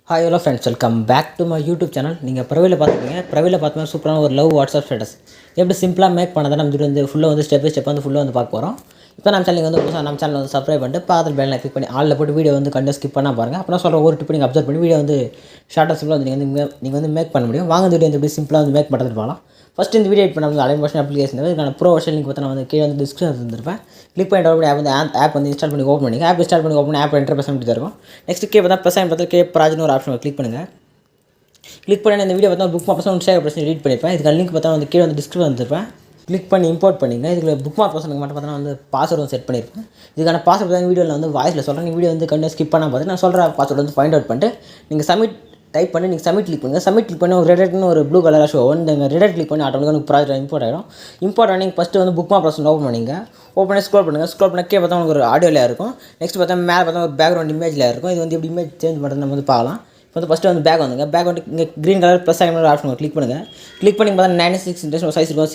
Hi hello friends, welcome back to my YouTube channel. நீங்கள் ப்ரொஃபைலில் பார்த்துருப்பீங்க. ப்ரொஃபைலில் பார்த்தீங்கன்னா சூப்பரான ஒரு லவ் வாட்ஸ்அப் ஸ்டேட்டஸ் எப்படி சிம்பிளாக மேக் பண்ணதை நம்ம வந்து ஃபுல்லாக வந்து ஸ்டெப் பை ஸ்டெப் வந்து ஃபுல்லாக வந்து பார்க்க போகிறோம். இப்போ நம்ம சேனல் வந்து புதுசாக நம்ம சேனல் வந்து சப்ஸ்கிரைப் பண்ணிட்டு பாத்தில் பெல்லை கிளிக் பண்ணி ஆளில் போட்டு வீடியோ வந்து கண்டிப்பாக ஸ்கிப் பண்ணால் பாருங்கள். அப்புறம் சொல்கிற ஒரு டிப் நீங்கள் அப்சர்வ் பண்ணி வீடியோ வந்து ஷார்ட்டாக சிம்பிளாக வந்து நீங்கள் வந்து மேக் பண்ண முடியும். வாங்க வீடியோ வந்து எப்படி சிம்பிளாக வந்து மேக் பண்ணுறது பார்க்கலாம். ஃபஸ்ட்டு இந்த வீடியோ எடிட் பண்ண அலைன் மோஷன் அப்ளிகேஷன் இதுக்கான ப்ரோ வெர்ஷன் லிங்க் பார்த்தா வந்து கீழே வந்து டிஸ்கிரிப்ஷன் தந்துருப்பேன். கிளிக் பண்ணி டவுன் பண்ணி ஆப் வந்து இன்ஸ்டால் பண்ணி ஓப்பன் பண்ணிங்க. ஆப் இன்ஸ்டால் பண்ணி ஓப்பன் ஆப் என்டர் ப்ரெஸ் பண்ணிட்டு இருக்கும். நெக்ஸ்ட் கே பார்த்தா ப்ரெஸ் ஆகி கே ப்ராஜெக்ட்னு ஒரு ஆப்ஷன் கிளிக் பண்ணுங்கள். கிளிக் பண்ணி இந்த வீடியோ பார்த்தா புக் மார்க் பர்சன் ஷேர் பிரச்சனை எடிட் பண்ணியிருப்பேன். இதுக்கு லிங்க் பார்த்தா வந்து கீழே வந்து டிஸ்கிரிப்ஷன் வந்துருப்பேன். கிளிக் பண்ணி இம்போர்ட் பண்ணிங்க. இதுக்கு புக் மார்க் பர்சனுக்கு மட்டும் பார்த்தா வந்து பாஸ்வேர்டு வந்து செட் பண்ணியிருப்பேன். இதுக்கான பாஸ்வேர்டு தான் வீடியோவில் வந்து வாய்ஸில் சொல்கிறேன். நீங்கள் வீடியோ வந்து கண்டிப்பாக ஸ்கிப் பண்ணால் பார்த்து நான் சொல்கிற பாஸ்வேர்டு வந்து ஃபைண்ட் அவுட் பண்ணிட்டு நீங்கள் சப்மிட் டைப் பண்ணி நீங்கள் சப்மிட் கிளிக் பண்ணுங்கள். சப்மிட் கிளிக் பண்ணி ஒரு ரெடட்னு ஒரு ப்ளூ கலராக ஷோ இந்த ரெடட் கிளிக் பண்ணி ஆட்டோமேட்டிக்காக உங்களுக்கு ப்ராஜெக்ட் இம்போர்ட் ஆகிடும். இம்போர்ட் ஆனி ஃபஸ்ட்டு வந்து புக் மார்க் பர்சன் ஓப்பன் பண்ணிங்க. ஓப்பன் பண்ணி ஸ்க்ரோல் பண்ணுங்கள். ஸ்க்ரோல் பண்ண கே பார்த்தா உங்களுக்கு ஒரு ஆடியோவில் இருக்கும். நெக்ஸ்ட் பார்த்தா மேலே பார்த்தா ஒரு பேக்ரவுண்ட் இமேஜில் இருக்கும். இது வந்து எப்படி இமேஜ் சேஞ்ச் பண்ணுறது நம்ம வந்து பார்க்கலாம். இப்போ வந்து ஃபஸ்ட்டு வந்து பேக் வந்துங்க. பேக் வந்து இங்கே க்ரீன் கலர் ப்ளஸ் ஆகிற ஆப்ஷன் கிளிக் பண்ணுங்கள். கிளிக் பண்ணி பார்த்தா 96 இன்ச்சஸ் சைஸ் இருக்கும்.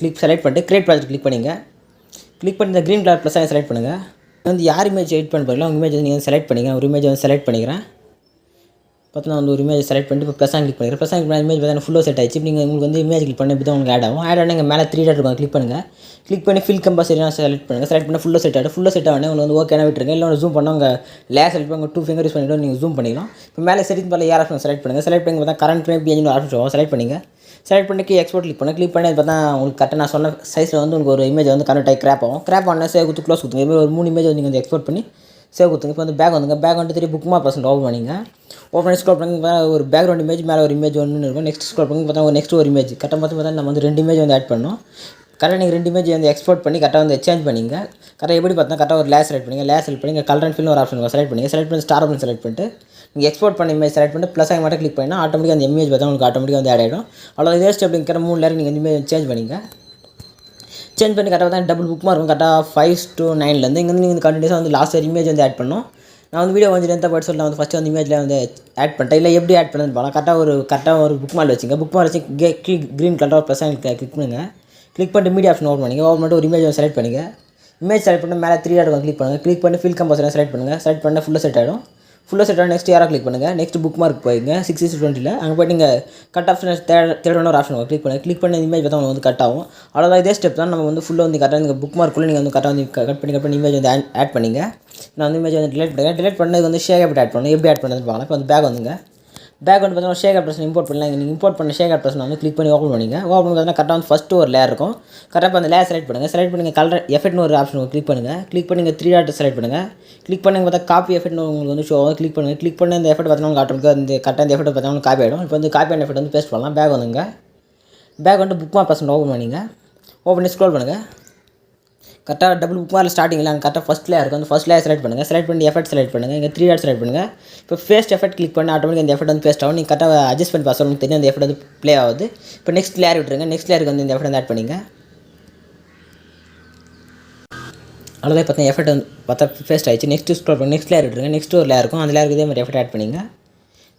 கிளிக் செலக்ட் பண்ணிட்டு கிரியேட் ப்ராஜெக்ட் கிளிக் பண்ணிங்க. கிளிக் பண்ணி இந்த க்ரீன் கலர் ப்ளஸ் ஆகி செலக்ட் பண்ணுங்கள். வந்து யார் இமேஜ் எடிட் பண்ண போகிறீங்களோ உங்கள் இமேஜ் வந்து நீங்கள் செலக்ட் பண்ணிங்க. ஒரு இமேஜ் வந்து செலக்ட் பண்ணிக்கிறேன். பார்த்தா வந்து ஒரு இமேஜ் செலக்ட் பண்ணிட்டு இப்போ ப்ளஸ் கிளிக் பண்ணிக்கிறேன். ப்ளஸ் கிளிக் பண்ணி இமேஜ் பார்த்தா ஃபுல்லாக செட் ஆயிடுச்சு. நீங்கள் உங்களுக்கு வந்து இமேஜ் கிளிக் பண்ணி இப்படி தான் உங்களுக்கு ஆட் ஆகும். ஆட் ஆனால் இங்கே மேலே 3 டாட் இருக்கும். கிளிக் பண்ணுங்கள். கிளிக் பண்ணி ஃபில் கம்பல்சரியாக செலக்ட் பண்ணுங்கள். செலக்ட் பண்ணி ஃபுல்லாக செட் ஆகிடும். ஃபுல்லாக செட் ஆகிடும். உங்களுக்கு வந்து ஓகேனா விட்டுருங்க. இல்லை ஜூம் பண்ணால் உங்கள் லேயர் செலக்ட் பண்ணி 2 ஃபிங்கர் யூஸ் பண்ணிவிட்டு நீங்கள் ஜூம் பண்ணிக்கலாம். இப்போ மேலே செட்டிங் பண்ணல ஏர் ஆப்ஷன் செலக்ட் பண்ணுங்கள். செலக்ட் பண்ணி பார்த்தா current frame PNG option select பண்ணிங்க. செலக்ட் பண்ணி எக்ஸ்போர்ட் கிளிக் பண்ணி கிளிக் பண்ணி அது பார்த்தா உங்களுக்கு கரெக்டாக நான் சொன்ன சைஸில் வந்து உங்களுக்கு ஒரு இமேஜ் வந்து கரெக்ட் ஆகி கிராப் ஆகும். கிராப் ஆனால் சேவ் கொடுத்து க்ளோஸ் கொடுத்துங்க. இதுமாதிரி ஒரு 3 இமேஜ் வந்து நீங்கள் வந்து எக்ஸ்போர்ட் பண்ணி சேவ் கொடுத்துங்க. இப்போ வந்து பேக் வந்துங்க. பேக் வந்து 3 புக் மார்க் பர்சன்ட் ஓப்பன் பண்ணிங்க. ஓப்பன் பண்ணி ஸ்க்ரோல் பண்ணி ஒரு பேக்ரவுண்ட் இமேஜ் மேலே ஒரு இமேஜ் ஒன்று இருக்கும். நெக்ஸ்ட் ஸ்க்ரோல் பண்ணி பார்த்தா ஒரு நெக்ஸ்ட் ஒரு இமேஜ் கரெக்டாக பார்த்தா நம்ம வந்து 2 இமேஜ் வந்து ஆட் பண்ணோம். கரெக்டாக நீங்கள் 2 இமேஜ் வந்து எக்ஸ்போர்ட் பண்ணி கரெக்டாக வந்து சேஞ்ச் பண்ணிங்க. கரெக்டாக எப்படி பார்த்தா கரெக்டாக ஒரு லேயர் செலக்ட் பண்ணிங்க. லேயர் செலக்ட் பண்ணி கலர் அண்ட் ஃபில்னு ஒரு ஆப்ஷன் செலக்ட் பண்ணி செலக்ட் பண்ணி ஸ்டார் ஆப்ஷன் செலக்ட் பண்ணிட்டு நீங்கள் எக்ஸ்போர்ட் பண்ண இமேஜ் செலக்ட் பண்ணிட்டு ப்ளஸ் ஆகி மட்டும் கிளிக் பண்ணினா ஆட்டோமேட்டிக்காக அந்த இமேஜ் பார்த்தா உங்களுக்கு ஆட்டோமேட்டிக்காக வந்து ஆட் ஆகிடும். அவ்வளோ இதே ஸ்டெப் இருக்கிற 3 லேயர் நீங்கள் இமேஜ் சேஞ்ச் பண்ணிங்க. சேஞ்ச் பண்ணி கரெக்டாக தான் டபுள் புக் மார்க் இருக்கும். கரெக்டாக 5 to 9லேருந்து இங்கே வந்து நீங்கள் கண்டினியூஸாக வந்து லாஸ்ட் ஒரு இமேஜ் வந்து ஆட் பண்ணோம். நான் வந்து வீடியோ கொஞ்சம் லென்த்தாக போய்ட்டு சொல்லி நான் வந்து ஃபஸ்ட்டு வந்து இமேஜில் வந்து ஆட் பண்ணிட்டேன். இல்லை எப்படி ஆட் பண்ணுறது போகலாம். கரெக்டாக ஒரு புக் மார்க் வச்சுங்க. புக் மார்க் வச்சு க்ரீன் கலர் ப்ளஸ் கிளிக் பண்ணுங்கள். கிளிக் பண்ணிட்டு மீடியா ஆப்ஷன் ஓப்பன் பண்ணிங்க. ஓப்பன் பண்ணிட்டு ஒரு இமேஜ் செலக்ட் பண்ணிங்க. இமேஜ் செலக்ட் பண்ணி மேலே 3 டாட் கிளிக் பண்ணுங்கள். கிளிக் பண்ணி ஃபில் கம்பல்சரி செலக்ட் பண்ணுங்கள். செலக்ட் பண்ணால் ஃபுல்லாக செட் ஆகிடும். ஃபுல்லாக செட் ஆகும். நெக்ஸ்ட் யாராக கிளிக் பண்ணுங்கள். நெக்ஸ்ட் புக் மார்க் போய்ங்க 6:20 அங்கே போய்ட்டு நீங்கள் கட் ஆப்ஷன் தேர்ட் ஒரு ஆப்ஷன் கிளிக் பண்ணுங்கள். கிளிக் பண்ணி இமேஜ் பார்த்தா உங்களுக்கு வந்து கட் ஆகும். அவ்வளோதான் இதே ஸ்டெப் தான் நம்ம வந்து ஃபுல்லாக வந்து கரெக்டாக நீங்கள் புக் மார்க்குள்ளே நீங்கள் வந்து கரெக்டாக வந்து கட் பண்ணி இமேஜ் வந்து ஆட் பண்ணிங்க. நான் வந்து இமேஜ் வந்து டிலீட் பண்ணது வந்து ஷேக் ஆட் பண்ணணும். எப்படி ஆட் பண்ணுறது பார்க்கலாம். இப்போ வந்து பேக் வந்துங்க. பேக் வந்து பார்த்தீங்கன்னா ஷேக் ஆட் பர்சன் இம்போர்ட் பண்ணலாம். நீங்கள் இம்போர்ட் பண்ண ஷேக் ஆட் பர்சன் வந்து கிளிக் பண்ணி ஓப்பன் பண்ணிங்க. ஓப்பன் பண்ணி பார்த்தீங்கன்னா கரெக்டாக வந்து ஃபஸ்ட்டு ஒரு லேயர் இருக்கும். கரெக்டாக அந்த லேயர் செலக்ட் பண்ணுங்கள். செலக்ட் பண்ணி கலர் எஃபெக்ட்னு ஒரு ஆப்ஷன் கிளிக் பண்ணுங்கள். கிளிக் பண்ணி 3 டாட் செலக்ட் பண்ணுங்கள். கிளிக் பண்ணி பார்த்தா காப்பி எஃபெக்ட்னு உங்களுக்கு வந்து ஷோ கிளிக் பண்ணுங்கள். கிளிக் பண்ணி அந்த எஃபெக்ட் பார்த்தீங்கன்னா ஆட்டோமேட்டிக்காக இந்த கரெக்டாக இந்த எஃபெக்ட் பார்த்தீங்கன்னா காப்பி ஆகிடும். இப்போ வந்து காப்பி ஆன எஃபெக்ட் வந்து பேஸ்ட் பண்ணலாம். பேக் வந்துங்க. பேக் வந்து புக் மார்க் பர்சன் ஓப்பன் பண்ணிங்க. ஓப்பன் பண்ணி ஸ்க்ரோல் பண்ணுங்கள். கரெக்டாக டபுள் புக் மார்க்கில் ஸ்டார்டிங்கில் அங்கே கரெக்டாக ஃபஸ்ட் லேயர் இருக்கும். அந்த ஃபஸ்ட் லேயர் செலக்ட் பண்ணுங்கள். செலக்ட் பண்ணி எஃபெக்ட் செலக்ட் பண்ணுங்கள். இங்கே 3 டாட் செலக்ட் பண்ணுங்கள். இப்போ ஃபேஸ்ட் எஃபெக்ட் கிளிக் பண்ணி ஆட்டோமேட்டிக் இந்த எஃபெக்ட் வந்து பேஸ்ட் ஆகும். நீங்கள் கரெக்டாக அட்ஜஸ்ட் பண்ணி பாஸ் உங்களுக்கு தெரியும் அந்த எஃபெக்ட் வந்து ப்ளே ஆகுது. இப்போ நெக்ஸ்ட் லேயர் விட்டுருங்க. நெக்ஸ்ட் லேயருக்கு வந்து இந்த எஃபெக்ட் வந்து ஆட் பண்ணிங்க. அவ்வளோதான் பார்த்தா எஃபெக்ட் வந்து பார்த்தா ஃபேஸ்ட் ஆயிடுச்சு. நெக்ஸ்ட் ஸ்க்ரோல் பண்ணி நெக்ஸ்ட் லேயர் விட்டுருங்க. நெக்ஸ்ட் ஒரு லேயர் இருக்கும். அந்த லேயருக்கு இதே மாதிரி எஃபெக்ட் ஆட் பண்ணிங்க.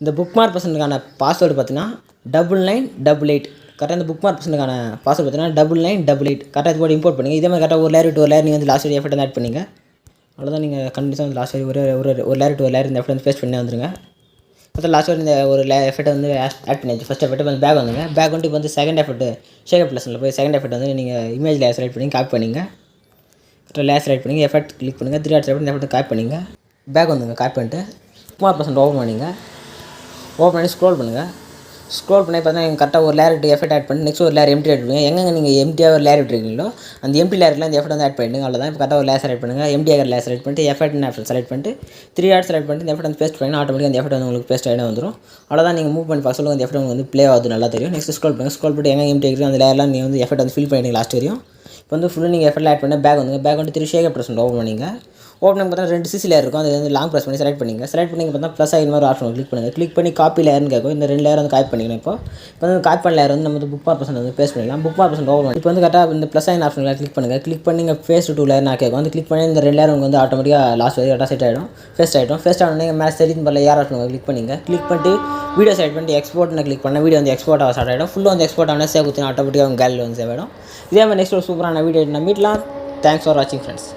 இந்த புக் மார்க் பர்சனுக்கான பாஸ்வேர்டு பார்த்தீங்கன்னா 9988. கரெக்டாக இந்த புக் மார்க் பர்சனுக்கான பாஸ்வேர்டு பார்த்தீங்கன்னா 9988. கரெக்டாக இது போட்டு இம்போர்ட் பண்ணிங்க. இதே மாதிரி கரெக்டாக ஒரு லேயர் விட்டு ஒரு லேயர் நீங்கள் வந்து லாஸ்ட் எஃபெக்ட் வந்து ஆட் பண்ணிங்க. அவ்வளோதான் நீங்கள் கண்டிப்பாக வந்து லாஸ்ட் ஒரு லேயர் டு ஒரு லேயர் இந்த எஃபெக்ட் வந்து பேஸ்ட் பண்ணி வந்துருங்க. பார்த்தா லாஸ்ட் இந்த ஒரு எஃபெக்ட் வந்து ஆட் பண்ணியாச்சு. ஃபஸ்ட் எஃபெக்ட் வந்து பேக் வந்துங்க. பேக் வந்துட்டு இப்போ வந்து செகண்ட் எஃபெக்ட் ஷேக் ப்ளஸில் போய் செகண்ட் எஃபெக்ட் வந்து நீங்கள் இமேஜ் லேயர் செலக்ட் பண்ணி காப்பி பண்ணிங்க. லேயர் செலக்ட் பண்ணிங்க. எஃபெக்ட் கிளிக் பண்ணுங்கள். 3 டாட் செலக்ட் பண்ணி எஃபெக்ட் காப்பி பண்ணிங்க. பேக் வந்துங்க. காப்பி பண்ணிட்டு புக் மார்க் பர்சன்ட் ஓப்பன் பண்ணிங்க. ஓப்பன் பண்ணி ஸ்க்ரோல் பண்ணுங்கள். ஸ்க்ரோல் பண்ணி பார்த்தீங்கன்னா கரெக்டாக ஒரு லேயர் எஃபெக்ட் ஆட் பண்ணி நெக்ஸ்ட் ஒரு லேயர் எம்டி ஆட் பண்ணுங்கள். எங்கே நீங்கள் எம்டியாக ஒரு லேயர் விட்டுருக்கீங்களோ அந்த எம்டி லேயரில் அந்த எஃபெக்ட் வந்து ஆட் பண்ணிடுங்க. அவ்வளோதான். இப்போ கரெக்டாக ஒரு லேயர் செலக்ட் பண்ணுங்கள். எம்டிஆர் லேயர் செலக்ட் பண்ணிட்டு எஃபெக்ட் ஆப்ஷன் செலக்ட் பண்ணிட்டு 3 டாட் செலக்ட் பண்ணிட்டு இந்த எஃபெக்ட் வந்து பேஸ்ட் பண்ணி ஆட்டோமேட்டிக்காக அந்த எஃபெக்ட் வந்து உங்களுக்கு பேஸ்ட் ஆகிடும் வந்துடும். அவ்வளோதான். நீங்கள் மூவ் பண்ணி பார்க்க சொல்லுங்கள். அந்த எஃபெக்ட் உங்களுக்கு வந்து ப்ளே ஆகுது நல்லா தெரியும். நெக்ஸ்ட் ஸ்க்ரோல் பண்ணுங்கள். ஸ்க்ரோல் பண்ணிட்டு எங்கே எம்டி இருக்குது அந்த லேயர்லாம் நீங்கள் வந்து எஃபெக்ட் வந்து ஃபில் பண்ணிட்டீங்க லாஸ்ட் வரையும். இப்போ வந்து ஃபுல்லாக நீங்கள் எஃபெக்ட் ஆட் பண்ணி பேக் வந்து பேக் வந்து 3 ஷேக் பர்சன்ட் ஓப்பன் பண்ணிங்க. ஓப்பன் பண்ணி பார்த்தா 2 சிசி லேயர் இருக்கும். அது வந்து லாங் ப்ரெஸ் பண்ணி செலக்ட் பண்ணிங்க. செலக்ட் பண்ணி பார்த்தா ப்ளஸ் ஆகி மாதிரி ஆப்ஷன் கிளிக் பண்ணுங்கள். கிளிக் பண்ணி காப்பி லேயர்னு கேட்கும். இந்த 2 லேயர் வந்து காப்பி பண்ணிக்கணும். இப்போ வந்து காப்பி பண்ண லேயர் வந்து நம்ம வந்து புக் மார்க் பர்சன்ட் வந்து பேஸ்ட் பண்ணிக்கலாம். புக் மார்க் பர்சன்ட் ஓப்பன் பண்ணி இப்போ வந்து கரெக்டாக இந்த ப்ளஸ் ஆகின ஆப்ஷன் கிளிக் பண்ணுங்கள். கிளிக் பண்ணி நீங்கள் ஃபேஸ் 2 லேயர் நான் கேட்கும். வந்து கிளிக் பண்ணி இந்த 2 லேயர் உங்களுக்கு வந்து ஆட்டோமேட்டிக்காக லாஸ்ட் வரைக்கும் கரெக்டாக செட் ஆகிடும். ஃபேஸ்ட் ஆகிடும். ஃபேஸ்ட் ஆகணும். நீங்கள் மேலே செட்டிங் பண்ணல யார் ஆப்ஷன் கிளிக் பண்ணிங்க. கிளிக் பண்ணிட்டு வீடியோ செலக்ட் பண்ணிட்டு எக்ஸ்போர்ட்னு கிளிக் பண்ண வீடியோ வந்து எக்ஸ்போர்ட் ஆக ஸ்டார்ட் ஆகிடும். ஃபுல்லாக வந்து எக்ஸ்போர்ட் ஆனால் சேவ் கொடுத்து ஆட்டோமேட்டிக்காக உங்கள் கேலரி வந்து சேவ் ஆகிடும். இதே மாதிரி நெக்ஸ்ட் ஒரு சூப்பரான வீடியோ நம்ம மீட்லாம். தேங்க்ஸ் ஃபார் வாட்சிங் ஃப்ரெண்ட்ஸ்.